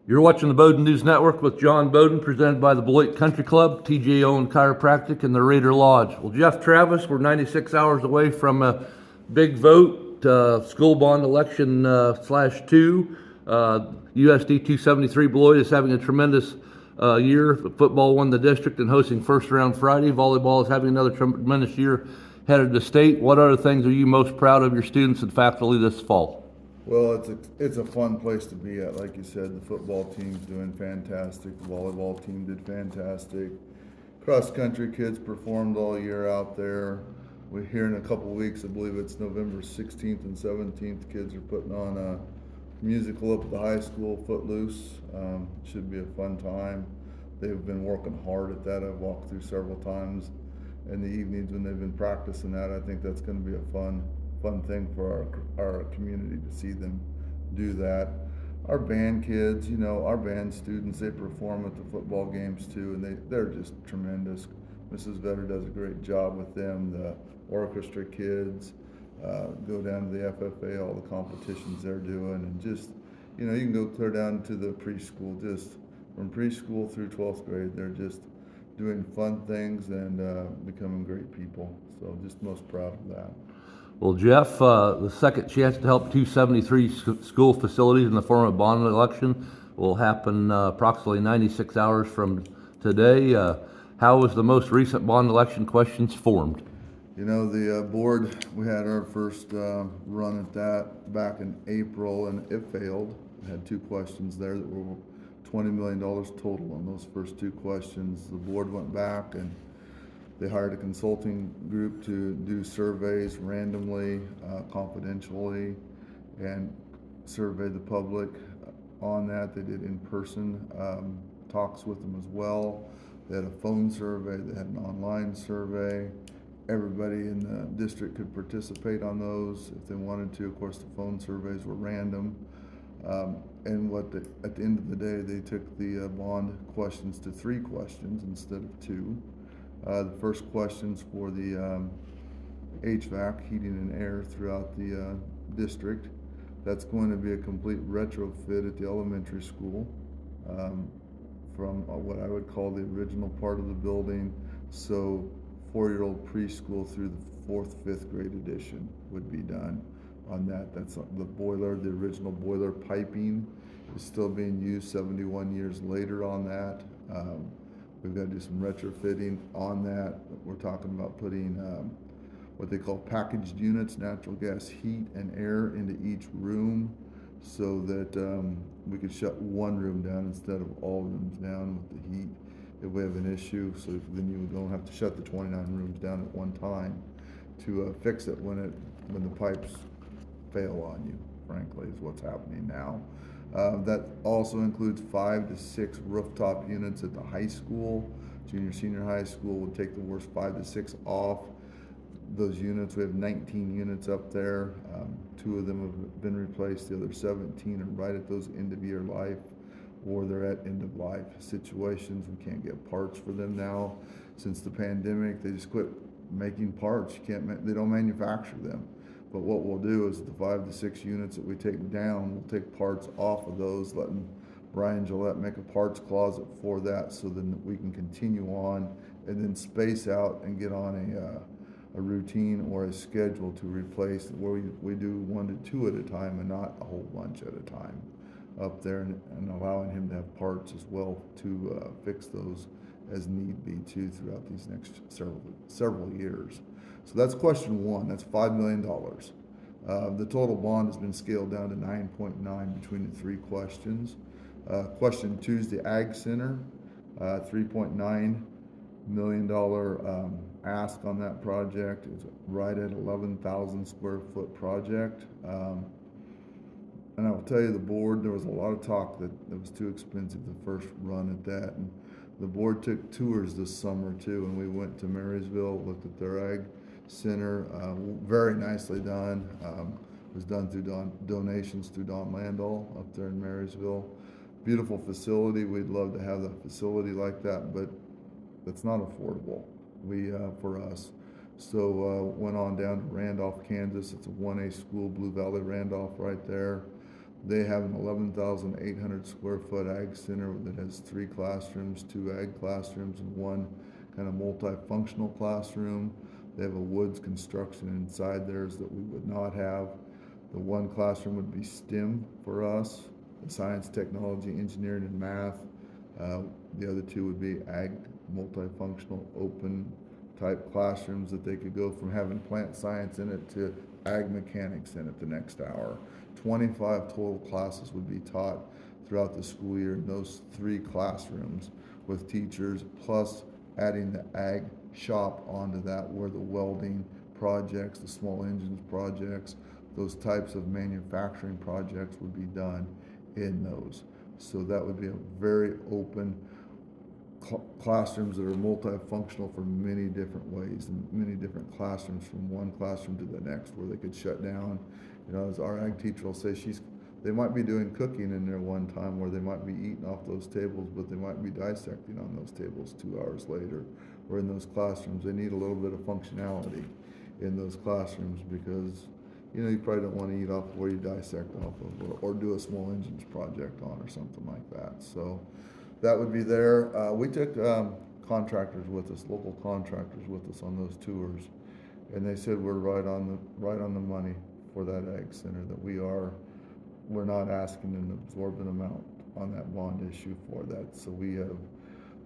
You're watching the Bowden News Network with John Bowden, presented by the Beloit Country Club, TJ Owen Chiropractic, and the Raider Lodge. Well, Jeff Travis, we're 96 hours away from a big vote, school bond election /2. USD 273 Beloit is having a tremendous year. Football won the district and hosting first round Friday. Volleyball is having another tremendous year headed to state. What other things are you most proud of your students and faculty this fall? Well, it's a fun place to be at. Like you said, the football team's doing fantastic. The volleyball team did fantastic. Cross country kids performed all year out there. We're here in a couple weeks. I believe it's November 16th and 17th. Kids are putting on a musical up at the high school, Footloose. Should be a fun time. They've been working hard at that. I've walked through several times in the evenings when they've been practicing that. I think that's going to be a fun thing for our community to see them do that. Our band kids, our band students, they perform at the football games too, and they're just tremendous. Mrs. Vetter does a great job with them. The orchestra kids go down to the FFA, all the competitions they're doing, and just, you can go clear down to the preschool, just from preschool through 12th grade. They're just doing fun things and becoming great people. So just most proud of that. Well, Jeff, the second chance to help 273 school facilities in the form of bond election will happen approximately 96 hours from today. How was the most recent bond election questions formed? The board, we had our first run at that back in April, and it failed. We had two questions there that were $20 million total on those first two questions. The board went back and they hired a consulting group to do surveys randomly, confidentially, and survey the public on that. They did in-person talks with them as well. They had a phone survey, they had an online survey. Everybody in the district could participate on those if they wanted to. Of course, the phone surveys were random. And at the end of the day, they took the bond questions to 3 questions instead of 2. The first questions for the HVAC, heating and air throughout the district. That's going to be a complete retrofit at the elementary school from what I would call the original part of the building. So 4-year-old preschool through the 4th, 5th grade edition would be done on that. That's the boiler, the original boiler piping is still being used 71 years later on that. We've got to do some retrofitting on that. We're talking about putting what they call packaged units, natural gas heat and air into each room so that we could shut one room down instead of all rooms down with the heat if we have an issue. So then you don't have to shut the 29 rooms down at one time to fix it when the pipes fail on you, frankly, is what's happening now. That also includes 5 to 6 rooftop units at the high school. Senior high school would take the worst 5 to 6 off. Those units, we have 19 units up there. 2 of them have been replaced. The other 17 are right at those end of year life, or they're at end of life situations. We can't get parts for them now. Since the pandemic, they just quit making parts. They don't manufacture them. But what we'll do is the 5 to 6 units that we take down, we'll take parts off of those, letting Brian Gillette make a parts closet for that so then we can continue on and then space out and get on a routine or a schedule to replace where we do 1 to 2 at a time and not a whole bunch at a time up there, and allowing him to have parts as well to fix those as need be too throughout these next several years. So that's question 1. That's $5 million. The total bond has been scaled down to 9.9 between the 3 questions. Question 2 is the Ag Center, $3.9 million ask on that project. It's right at 11,000 square foot project. And I will tell you, the board, there was a lot of talk that it was too expensive the first run at that. And the board took tours this summer too, and we went to Marysville, looked at their Ag Center, very nicely done. It was done through donations through Don Landau up there in Marysville. Beautiful facility. We'd love to have a facility like that, but that's not affordable for us. So went on down to Randolph, Kansas. It's a 1A school, Blue Valley Randolph right there. They have an 11,800 square foot ag center that has 3 classrooms, 2 ag classrooms, and 1 kind of multifunctional classroom. They have a woods construction inside theirs that we would not have. The 1 classroom would be STEM for us, science, technology, engineering, and math. The other 2 would be ag, multifunctional, open type classrooms that they could go from having plant science in it to ag mechanics in it the next hour. 25 total classes would be taught throughout the school year in those 3 classrooms with teachers, plus adding the ag shop onto that, where the welding projects, the small engines projects, those types of manufacturing projects would be done in those. So that would be a very open classrooms that are multifunctional for many different ways, and many different classrooms from one classroom to the next, where they could shut down. You know, as our ag teacher will say, they might be doing cooking in there one time, where they might be eating off those tables, but they might be dissecting on those tables 2 hours later. Or in those classrooms, they need a little bit of functionality in those classrooms, because you know, you probably don't want to eat off where you dissect off of, or do a small engines project on, or something like that. So that would be there. We took contractors with us, local contractors with us on those tours, and they said we're right on the money for that ag center. That we're not asking an absorbent amount on that bond issue for that. So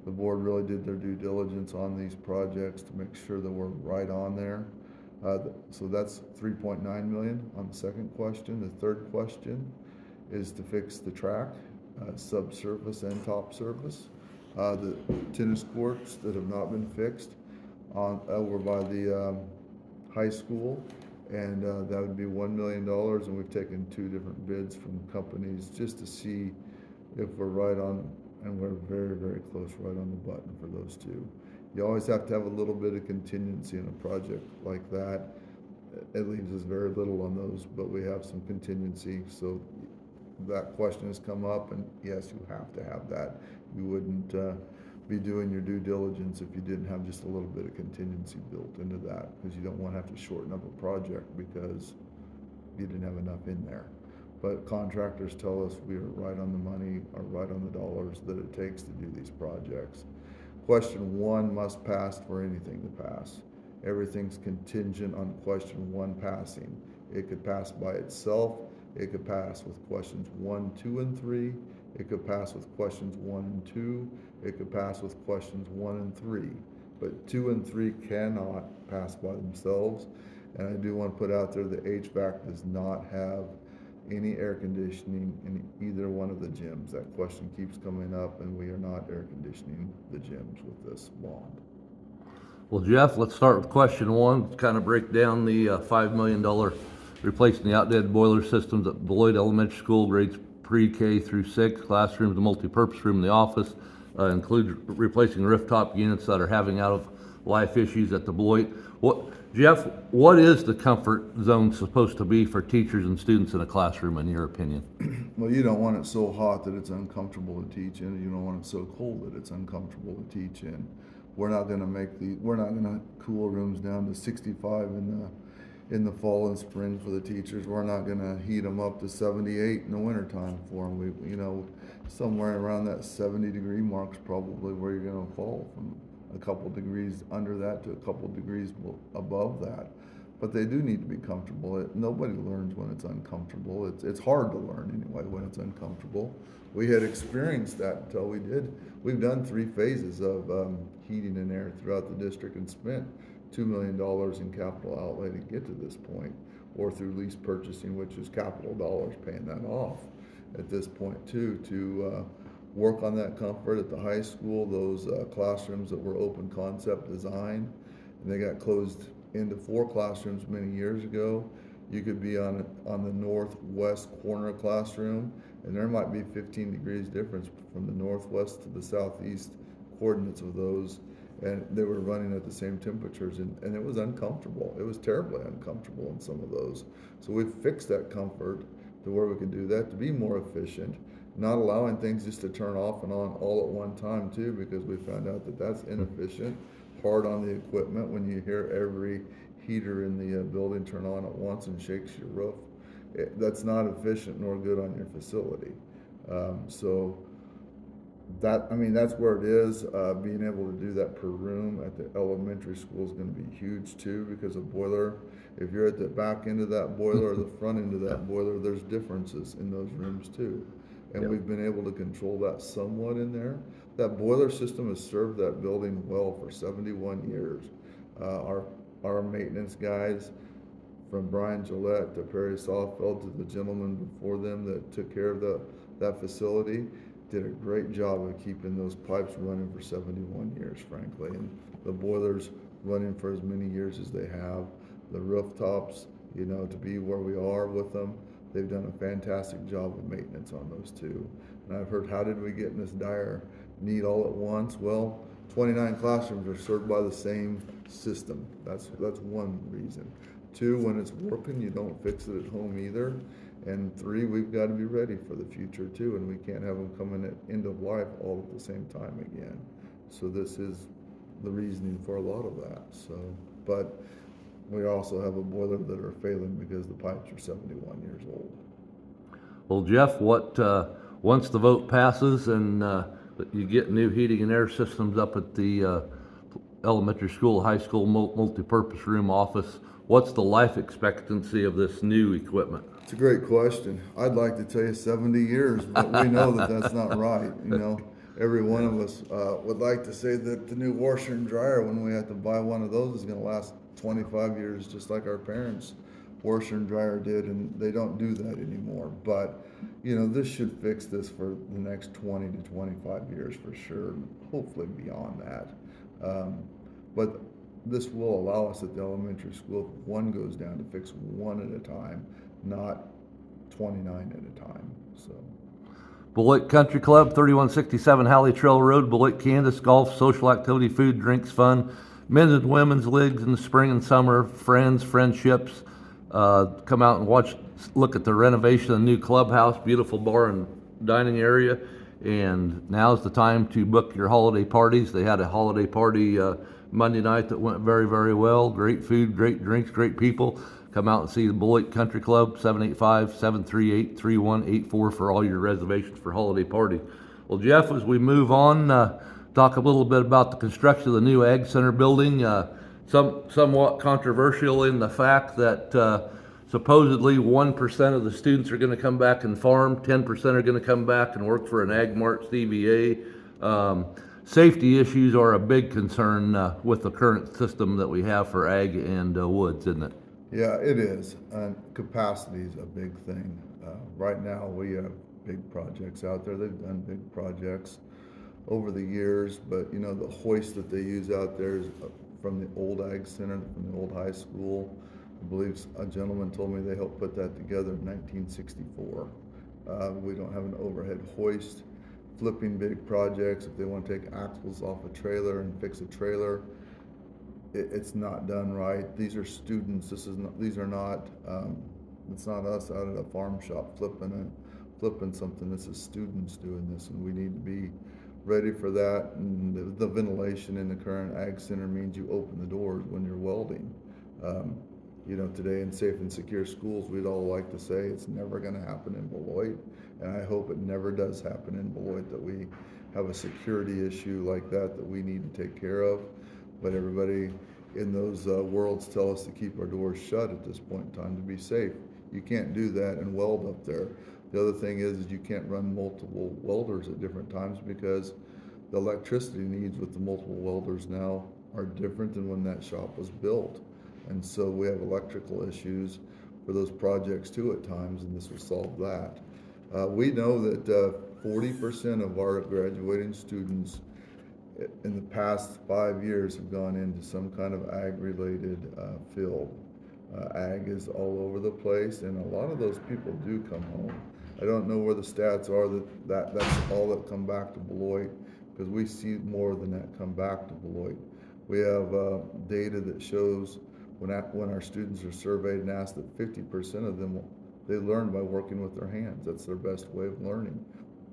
the board really did their due diligence on these projects to make sure that we're right on there. So that's 3.9 million on the second question. The third question is to fix the track, subsurface and top surface. The tennis courts that have not been fixed over by the high school, and that would be $1 million, and we've taken 2 different bids from companies just to see if we're right on, and we're very, very close, right on the button for those 2. You always have to have a little bit of contingency in a project like that. It leaves us very little on those, but we have some contingency. So that question has come up, and yes, you have to have that. You wouldn't be doing your due diligence if you didn't have just a little bit of contingency built into that, because you don't want to have to shorten up a project because you didn't have enough in there. But contractors tell us we are right on the money, or right on the dollars that it takes to do these projects. Question 1 must pass for anything to pass. Everything's contingent on question 1 passing. It could pass by itself. It could pass with questions 1, 2, and 3. It could pass with questions 1 and 2. It could pass with questions 1 and 3. But 2 and 3 cannot pass by themselves. And I do want to put out there that HVAC does not have any air conditioning in either one of the gyms. That question keeps coming up, and we are not air conditioning the gyms with this bond. Well, Jeff, let's start with question 1. Kind of break down the $5 million replacing the outdated boiler systems at Beloit Elementary School, grades pre-K through 6, classrooms, the multi-purpose room, the office, includes replacing rooftop units that are having out-of-life issues at the Beloit. Jeff, what is the comfort zone supposed to be for teachers and students in a classroom, in your opinion? Well, you don't want it so hot that it's uncomfortable to teach in. You don't want it so cold that it's uncomfortable to teach in. We're not going to cool rooms down to 65 in the fall and spring for the teachers. We're not going to heat them up to 78 in the wintertime for them. Somewhere around that 70-degree mark's probably where you're going to fall, from a couple degrees under that to a couple degrees above that. But they do need to be comfortable. Nobody learns when it's uncomfortable. It's hard to learn anyway when it's uncomfortable. We had experienced that until we did. We've done 3 phases of heating and air throughout the district and spent $2 million in capital outlay to get to this point, or through lease purchasing, which is capital dollars paying that off at this point too, to work on that comfort at the high school. Those classrooms that were open concept design, and they got closed into 4 classrooms many years ago. You could be on the northwest corner classroom, and there might be 15 degrees difference from the northwest to the southeast coordinates of those, and they were running at the same temperatures, and it was uncomfortable. It was terribly uncomfortable in some of those. So we've fixed that comfort to where we can do that, to be more efficient, not allowing things just to turn off and on all at one time too, because we found out that that's inefficient, hard on the equipment when you hear every heater in the building turn on at once and shakes your roof. that's not efficient nor good on your facility. So that, I mean, that's where it is. Being able to do that per room at the elementary school is going to be huge too, because a boiler, if you're at the back end of that boiler or the front end of that boiler, there's differences in those rooms too. And Yep. we've been able to control that somewhat in there. That boiler system has served that building well for 71 years. Our maintenance guys, from Brian Gillette to Perry Softfeld to the gentleman before them that took care of that facility, did a great job of keeping those pipes running for 71 years, frankly. And the boilers running for as many years as they have. The rooftops, you know, to be where we are with them, they've done a fantastic job of maintenance on those two. And I've heard, how did we get in this dire need all at once? Well, 29 classrooms are served by the same system. That's one reason. Two, when it's working, you don't fix it at home either. And three, we've got to be ready for the future too, and we can't have them coming at end of life all at the same time again. So this is the reasoning for a lot of that. So, but we also have a boiler that are failing because the pipes are 71 years old. Well, Jeff, once the vote passes and you get new heating and air systems up at the elementary school, high school, multi-purpose room office, what's the life expectancy of this new equipment? It's a great question. I'd like to tell you 70 years, but we know that that's not right. You know, every one of us would like to say that the new washer and dryer, when we have to buy one of those, is going to last 25 years, just like our parents' washer and dryer did, and they don't do that anymore. But, you know, this should fix this for the next 20 to 25 years for sure, hopefully beyond that. But this will allow us at the elementary school, if one goes down, to fix one at a time, not 29 at a time. So, Beloit Country Club, 3167 Halley Trail Road, Beloit, Kansas. Golf, social activity, food, drinks, fun, men's and women's leagues in the spring and summer, friendships. Come out and look at the renovation of the new clubhouse, beautiful bar and dining area. And now's the time to book your holiday parties. They had a holiday party Monday night that went very, very well. Great food, great drinks, great people. Come out and see the Beloit Country Club, 785-738-3184 for all your reservations for holiday party. Well, Jeff, as we move on, talk a little bit about the construction of the new Ag Center building. Somewhat controversial in the fact that supposedly 1% of the students are going to come back and farm, 10% are going to come back and work for an Ag Mart CVA. Safety issues are a big concern with the current system that we have for ag and woods, isn't it? yeah, it is. And capacity is a big thing. Right now, we have big projects out there. They've done big projects over the years, but you know, the hoist that they use out there is from the old Ag Center, from the old high school. I believe a gentleman told me they helped put that together in 1964. We don't have an overhead hoist. Flipping big projects, if they want to take axles off a trailer and fix a trailer, it's not done right. These are students. It's not us out at a farm shop flipping something. This is students doing this, and we need to be ready for that. And the ventilation in the current Ag Center means you open the doors when you're welding. You know, today in safe and secure schools, we'd all like to say it's never going to happen in Beloit, and I hope it never does happen in Beloit, that we have a security issue like that we need to take care of. But everybody in those worlds tell us to keep our doors shut at this point in time to be safe. You can't do that and weld up there. The other thing is you can't run multiple welders at different times, because the electricity needs with the multiple welders now are different than when that shop was built. And so we have electrical issues for those projects too at times, and this will solve that. We know that 40% of our graduating students in the past 5 years have gone into some kind of ag-related field. Ag is all over the place, and a lot of those people do come home. I don't know where the stats are that's all that come back to Beloit, because we see more than that come back to Beloit. We have data that shows when our students are surveyed and asked, that 50% of them, they learn by working with their hands. That's their best way of learning.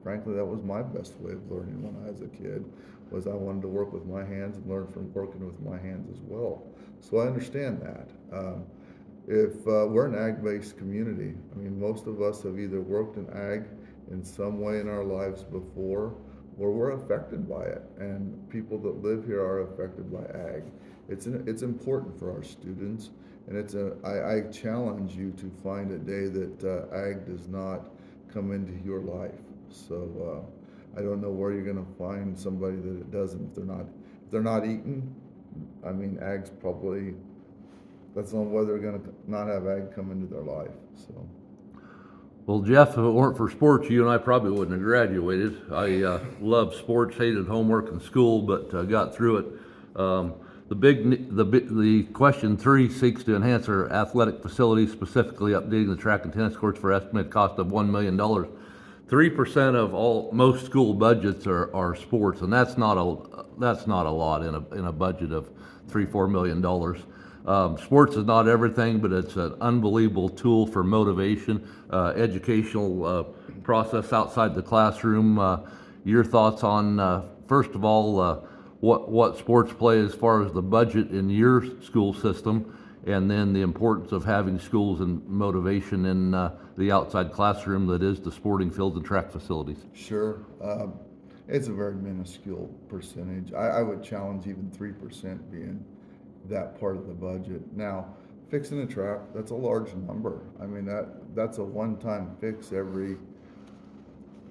Frankly, that was my best way of learning when I was a kid, was I wanted to work with my hands and learn from working with my hands as well. So I understand that. if we're an ag-based community, I mean, most of us have either worked in ag in some way in our lives before, or we're affected by it, and people that live here are affected by ag. It's important for our students, and I challenge you to find a day that ag does not come into your life. So I don't know where you're going to find somebody that it doesn't. If they're not eating, I mean, ag's probably, that's the only way they're going to not have ag come into their life. So. Well, Jeff, if it weren't for sports, you and I probably wouldn't have graduated. I loved sports, hated homework and school, but got through it. The question 3 seeks to enhance our athletic facilities, specifically updating the track and tennis courts for estimated cost of $1 million. 3% of most school budgets are sports, and that's not a lot in a budget of $3-4 million. Sports is not everything, but it's an unbelievable tool for motivation, educational process outside the classroom. Your thoughts on, first of all, what sports play as far as the budget in your school system, and then the importance of having schools and motivation in the outside classroom that is the sporting fields and track facilities. Sure. It's a very minuscule percentage. I would challenge even 3% being that part of the budget. Now, fixing a track, that's a large number. I mean, that's a one-time fix every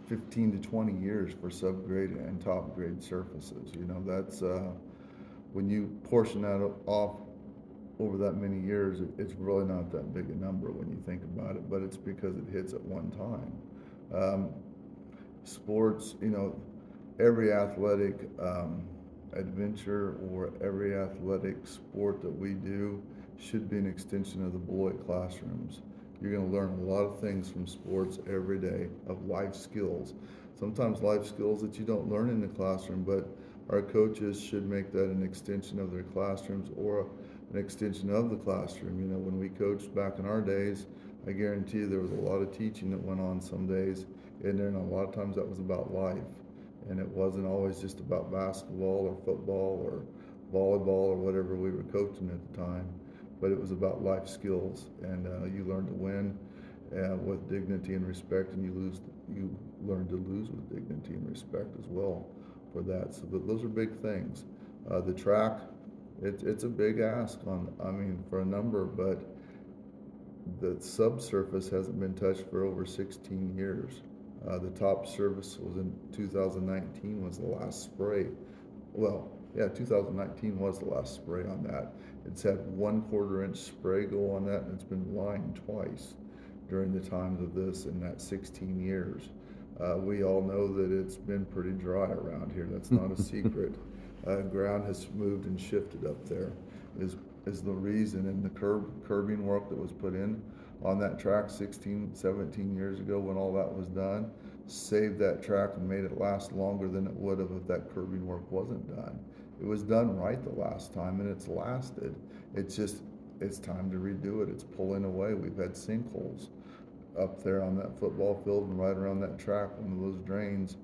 15 to 20 years for subgrade and top grade surfaces. You know, that's when you portion that off over that many years, it's really not that big a number when you think about it, but it's because it hits at one time. Sports, you know, every athletic adventure or every athletic sport that we do should be an extension of the Beloit classrooms. You're going to learn a lot of things from sports every day of life skills. Sometimes life skills that you don't learn in the classroom, but our coaches should make that an extension of their classrooms or an extension of the classroom. You know, when we coached back in our days, I guarantee you there was a lot of teaching that went on some days in there, and a lot of times that was about life. And it wasn't always just about basketball or football or volleyball or whatever we were coaching at the time, but it was about life skills. And you learn to win with dignity and respect, and you learn to lose with dignity and respect as well for that. So those are big things. The track, it's a big ask for a number, but the subsurface hasn't been touched for over 16 years. The top surface was in 2019 was the last spray. Well, yeah, 2019 was the last spray on that. It's had 1/4 inch spray go on that, and it's been lined twice during the times of this in that 16 years. We all know that it's been pretty dry around here. That's not a secret. Ground has moved and shifted up there is the reason, and the curbing work that was put in on that track 16, 17 years ago when all that was done, saved that track and made it last longer than it would have if that curbing work wasn't done. It was done right the last time, and it's lasted. It's time to redo it. It's pulling away. We've had sinkholes up there on that football field and right around that track. One of those drains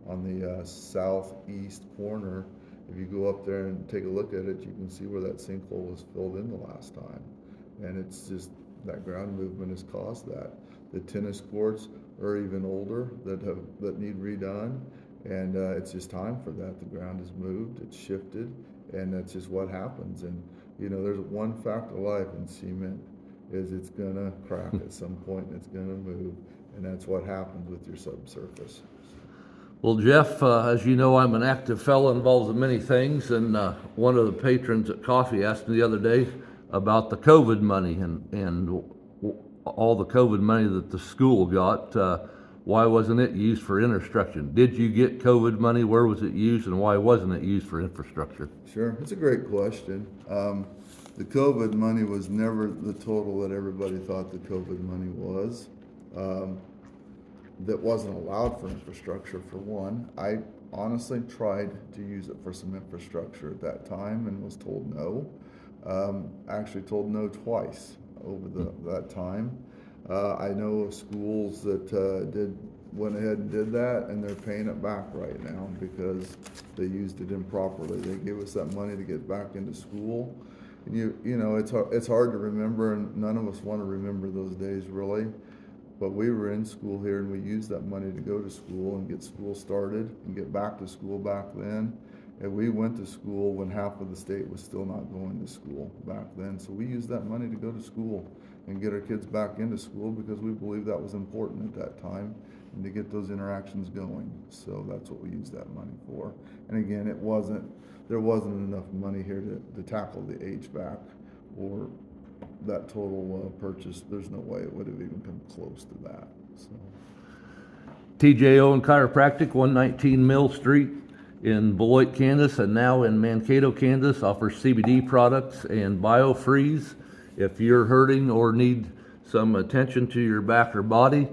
on the southeast corner, if you go up there and take a look at it, you can see where that sinkhole was filled in the last time. And it's just, that ground movement has caused that. The tennis courts are even older that need redone, and it's just time for that. The ground has moved, it's shifted, and that's just what happens. And you know, there's one fact of life in cement is it's gonna crack at some point and it's gonna move, and that's what happens with your subsurface. Well, Jeff, as you know, I'm an active fellow involved in many things, and one of the patrons at coffee asked me the other day about the COVID money and all the COVID money that the school got. Why wasn't it used for infrastructure? Did you get COVID money? Where was it used, and why wasn't it used for infrastructure? Sure, it's a great question. The COVID money was never the total that everybody thought the COVID money was. That wasn't allowed for infrastructure, for one. I honestly tried to use it for some infrastructure at that time and was told no. Actually told no twice over that time. I know of schools that went ahead and did that, and they're paying it back right now because they used it improperly. They gave us that money to get back into school, You know, it's hard to remember, and none of us want to remember those days really. But we were in school here, and we used that money to go to school and get school started and get back to school back then. And we went to school when half of the state was still not going to school back then. So we used that money to go to school and get our kids back into school because we believed that was important at that time and to get those interactions going. So that's what we used that money for. And again, there wasn't enough money here to tackle the HVAC or that total purchase. There's no way it would have even come close to that. So. TJO and Chiropractic, 119 Mill Street in Beloit, Kansas, and now in Mankato, Kansas, offers CBD products and BioFreeze. If you're hurting or need some attention to your back or body,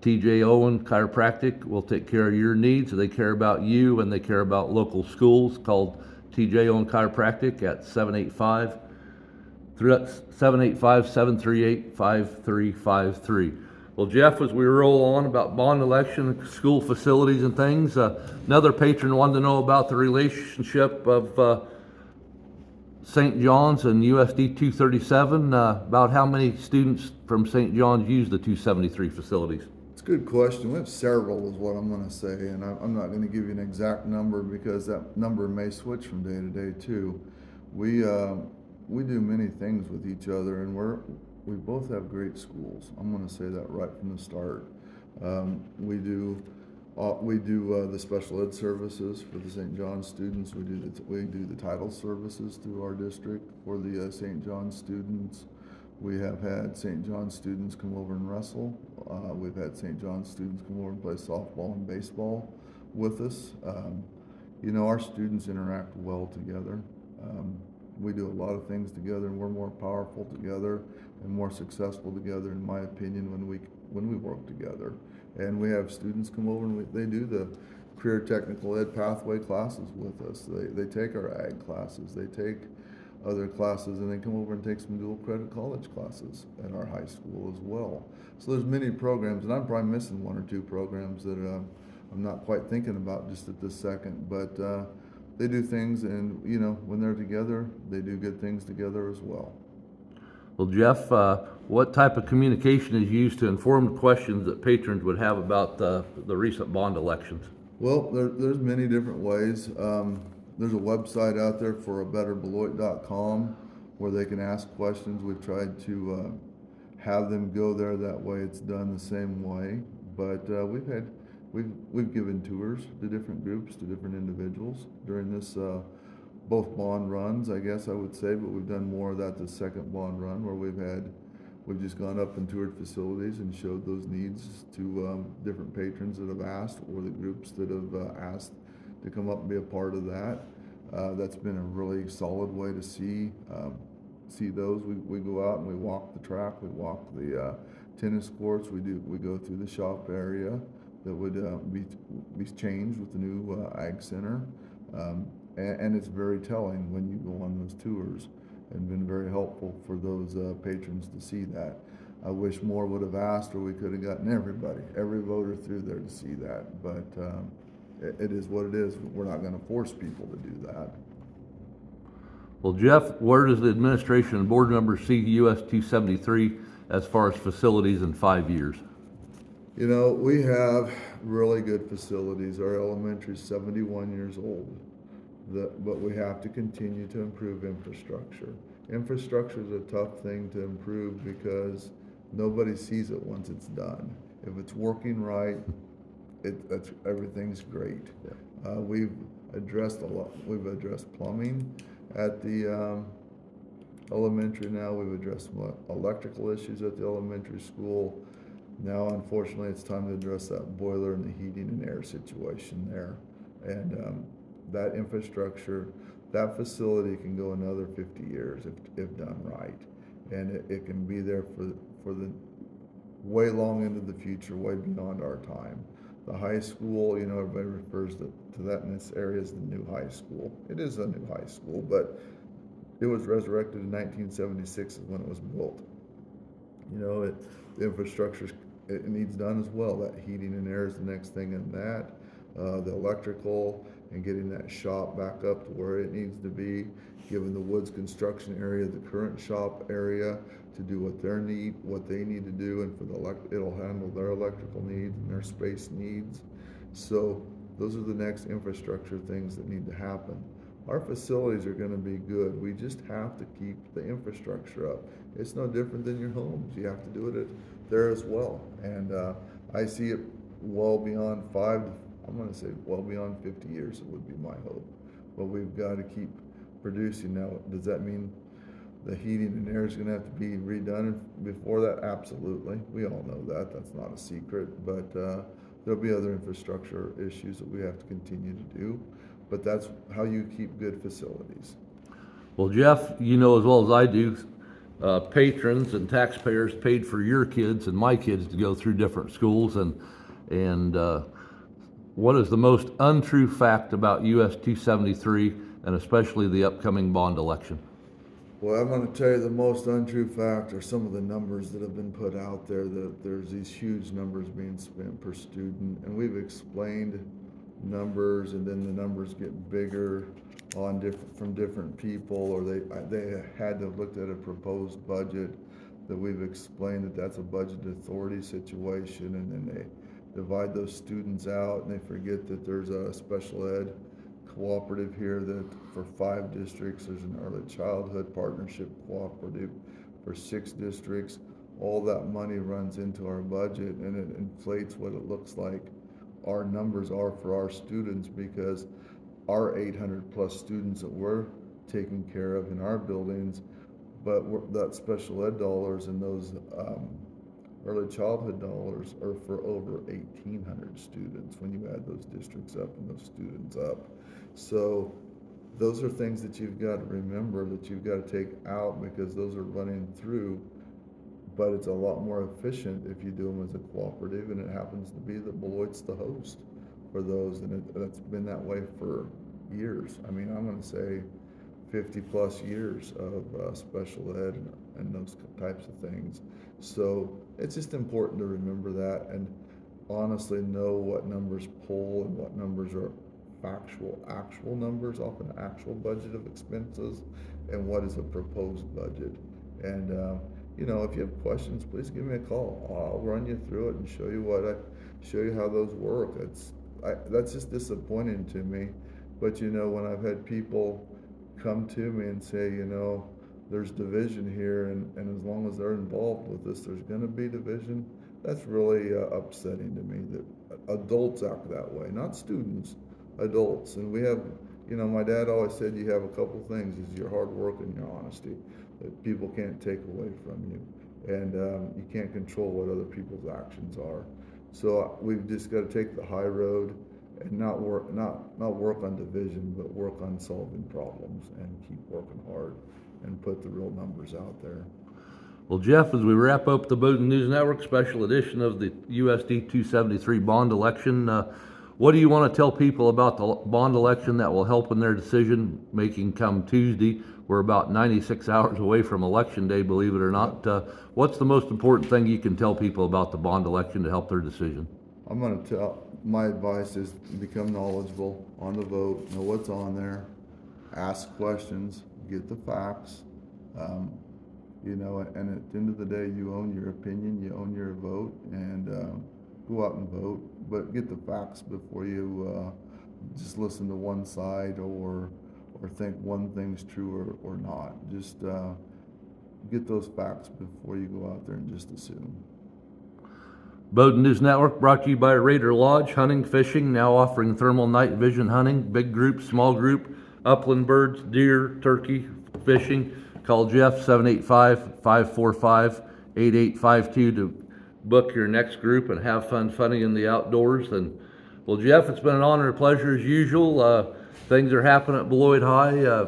TJO and Chiropractic will take care of your needs. They care about you and they care about local schools. Called TJO and Chiropractic at 785-738-5353. Well, Jeff, as we roll on about bond election, school facilities and things, another patron wanted to know about the relationship of St. John's and USD 237, about how many students from St. John's use the 273 facilities. It's a good question. We have several is what I'm going to say, and I'm not going to give you an exact number because that number may switch from day to day too. We do many things with each other, and we both have great schools. I'm going to say that right from the start. We do the special ed services for the St. John's students. We do the title services through our district for the St. John's students. We have had St. John's students come over and wrestle. We've had St. John's students come over and play softball and baseball with us. You know, our students interact well together. We do a lot of things together, and we're more powerful together and more successful together, in my opinion, when we work together. And we have students come over and they do the career technical ed pathway classes with us. They take our ag classes, they take other classes, and they come over and take some dual credit college classes at our high school as well. So there's many programs, and I'm probably missing one or two programs that I'm not quite thinking about just at this second, but they do things, and you know, when they're together, they do good things together as well. Well, Jeff, what type of communication is used to inform questions that patrons would have about the recent bond elections? Well, there's many different ways. There's a website out there for abetterbeloit.com where they can ask questions. We've tried to have them go there. That way it's done the same way. But we've given tours to different groups, to different individuals during this both bond runs, I guess I would say, but we've done more of that the second bond run where we've just gone up and toured facilities and showed those needs to different patrons that have asked, or the groups that have asked to come up and be a part of that. That's been a really solid way to see those. We go out and we walk the track, we walk the tennis courts, we go through the shop area that would be changed with the new ag center. And it's very telling when you go on those tours, and been very helpful for those patrons to see that. I wish more would have asked, or we could have gotten every voter through there to see that, but it is what it is. We're not going to force people to do that. Well, Jeff, where does the administration and board members see US 273 as far as facilities in 5 years? You know, we have really good facilities. Our elementary is 71 years old. But we have to continue to improve infrastructure. Infrastructure is a tough thing to improve because nobody sees it once it's done. If it's working right, everything's great. Yeah. We've addressed a lot. We've addressed plumbing at the elementary now. We've addressed some electrical issues at the elementary school. Now, unfortunately, it's time to address that boiler and the heating and air situation there. And that infrastructure, that facility can go another 50 years if done right, and it can be there for the way long into the future, way beyond our time. The high school, you know, everybody refers to that in this area as the new high school. It is a new high school, but it was resurrected in 1976 is when it was built. You know, the infrastructure, it needs done as well. That heating and air is the next thing in that. the electrical and getting that shop back up to where it needs to be, giving the Woods construction area the current shop area to do what they need to do, and for it'll handle their electrical needs and their space needs. So those are the next infrastructure things that need to happen. Our facilities are going to be good. We just have to keep the infrastructure up. It's no different than your homes. You have to do it there as well. And I see it well beyond I'm going to say well beyond 50 years, it would be my hope. But we've got to keep producing. Now, does that mean the heating and air is going to have to be redone before that? Absolutely. We all know that. That's not a secret. But there'll be other infrastructure issues that we have to continue to do. But that's how you keep good facilities. Well, Jeff, you know as well as I do, patrons and taxpayers paid for your kids and my kids to go through different schools, and what is the most untrue fact about US 273 and especially the upcoming bond election? Well, I'm going to tell you the most untrue fact are some of the numbers that have been put out there, that there's these huge numbers being spent per student, and we've explained numbers, and then the numbers get bigger from different people, or they had to have looked at a proposed budget that we've explained that's a budget authority situation, and then they divide those students out, and they forget that there's a special ed cooperative here that for 5 districts, there's an early childhood partnership cooperative for 6 districts. All that money runs into our budget, and it inflates what it looks like our numbers are for our students, because our 800 plus students that we're taking care of in our buildings, but that special ed dollars and those early childhood dollars are for over 1,800 students when you add those districts up and those students up. So those are things that you've got to remember, that you've got to take out, because those are running through. But it's a lot more efficient if you do them as a cooperative, and it happens to be that Beloit's the host for those, and it's been that way for years. I mean, I'm going to say 50 plus years of special ed and those types of things. So it's just important to remember that, and honestly know what numbers pull and what numbers are actual numbers off an actual budget of expenses, and what is a proposed budget. And you know, if you have questions, please give me a call. I'll run you through it and show you how those work. That's just disappointing to me. But you know, when I've had people come to me and say, you know, there's division here, and as long as they're involved with this, there's going to be division. That's really upsetting to me, that adults act that way, not students, adults. And we have, you know, my dad always said you have a couple things: is your hard work and your honesty, that people can't take away from you, and you can't control what other people's actions are. So we've just got to take the high road and not work on division, but work on solving problems, and keep working hard and put the real numbers out there. Well, Jeff, as we wrap up the Bowden News Network special edition of the USD 273 bond election, what do you want to tell people about the bond election that will help in their decision making come Tuesday? We're about 96 hours away from Election Day, believe it or not. What's the most important thing you can tell people about the bond election to help their decision? My advice is become knowledgeable on the vote, know what's on there, ask questions, get the facts. You know, and at the end of the day, you own your opinion, you own your vote, and go out and vote, but get the facts before you just listen to one side or think one thing's true or not. Just get those facts before you go out there and just assume. Bowden News Network brought to you by Raider Lodge Hunting, Fishing, now offering thermal night vision hunting, big group, small group, upland birds, deer, turkey, fishing. Call Jeff 785-545-8852 to book your next group and have fun funning in the outdoors. And well, Jeff, it's been an honor and pleasure as usual. Things are happening at Beloit High.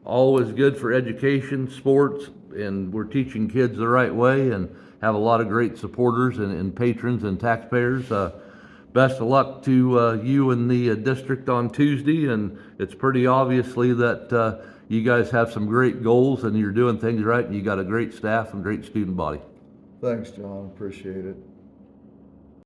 Always good for education, sports, and we're teaching kids the right way, and have a lot of great supporters and patrons and taxpayers. Best of luck to you and the district on Tuesday, and it's pretty obviously that you guys have some great goals and you're doing things right, and you got a great staff and great student body. Thanks, John. Appreciate it.